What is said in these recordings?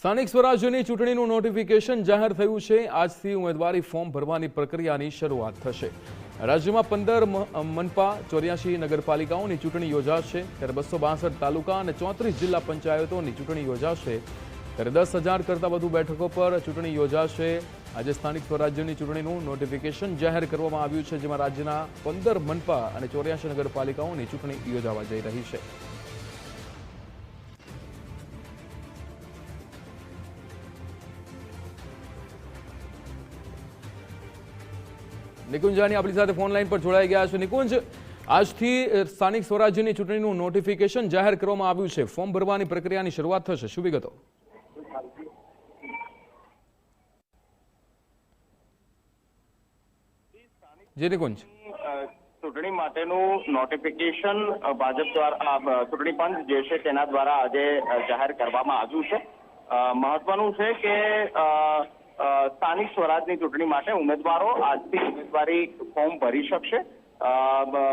સ્થાનિક સ્વરાજ્યની ચૂંટણીનું નોટિફિકેશન જાહેર થયું છે। આજથી ઉમેદવારી ફોર્મ ભરવાની પ્રક્રિયાની શરૂઆત થશે। રાજ્યમાં 15 મનપા 84 નગરપાલિકાઓની ચૂંટણી યોજાશે, ત્યારે 262 તાલુકા અને 34 જિલ્લા પંચાયતોની ચૂંટણી યોજાશે, ત્યારે 10,000 કરતાં વધુ બેઠકો પર ચૂંટણી યોજાશે। આજે સ્થાનિક સ્વરાજ્યની ચૂંટણીનું નોટિફિકેશન જાહેર કરવામાં આવ્યું છે, જેમાં રાજ્યના 15 મનપા અને 84 નગરપાલિકાઓની ચૂંટણી યોજાવા જઈ રહી છે। નિકુંજ જાની આપણી સાથે ફોન લાઈન પર જોડાઈ ગયા છે। નિકુંજ, આજથી સ્થાનિક સ્વરાજ્યની ચૂંટણીનું નોટિફિકેશન જાહેર કરવામાં આવ્યું છે, ફોર્મ ભરવાની પ્રક્રિયાની શરૂઆત થશે, શું વિગતો? જી નિકુંજ, ચૂંટણી માટેનું નોટિફિકેશન ભાજપ દ્વારા ચૂંટણી પંચ જે છે તેના દ્વારા આજે જાહેર કરવામાં આવ્યું છે। મહત્વનું છે કે સ્થાનિક સ્વરાજની ચૂંટણી માટે ઉમેદવારો આજથી ઉમેદવારી ફોર્મ ભરી શકશે।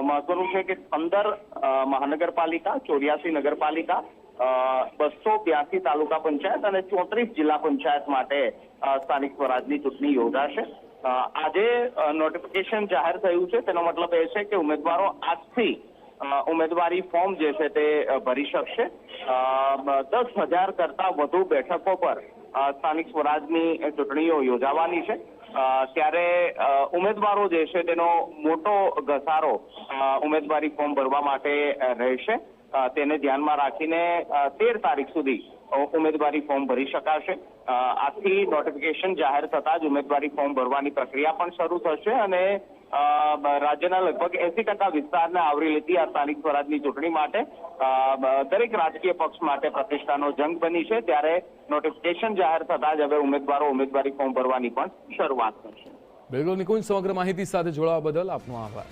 મહત્વનું છે કે 15 મહાનગરપાલિકા, 84 નગરપાલિકા, 282 તાલુકા પંચાયત અને 34 જિલ્લા પંચાયત માટે સ્થાનિક સ્વરાજની ચૂંટણી યોજાશે। આજે નોટિફિકેશન જાહેર થયું છે, તેનો મતલબ એ છે કે ઉમેદવારો આજથી ઉમેદવારી ફોર્મ જે છે તે ભરી શકશે। 10,000 કરતાં વધુ બેઠકો પર સ્થાનિક સ્વરાજની ચૂંટણીઓ યોજાવાની છે, ત્યારે ઉમેદવારો જે છે તેનો મોટો ઘસારો ઉમેદવારી ફોર્મ ભરવા માટે રહેશે। તેને ધ્યાનમાં રાખીને 13 તારીખ સુધી ઉમેદવારી ફોર્મ ભરી શકાશે। આજથી નોટિફિકેશન જાહેર થતાં જ ઉમેદવારી ફોર્મ ભરવાની પ્રક્રિયા પણ શરૂ થશે અને રાજ્યના લગભગ 80% વિસ્તારને આવરી લેતી આ સ્થાનિક સ્વરાજની ચૂંટણી માટે દરેક રાજકીય પક્ષ માટે પ્રતિષ્ઠાનો જંગ બની છે, ત્યારે નોટિફિકેશન જાહેર થતાં જ હવે ઉમેદવારો ઉમેદવારી ફોર્મ ભરવાની પણ શરૂઆત કરશે। બિલકુલ નિકુંજ, સમગ્ર માહિતી સાથે જોડાવા બદલ આપનો આભાર।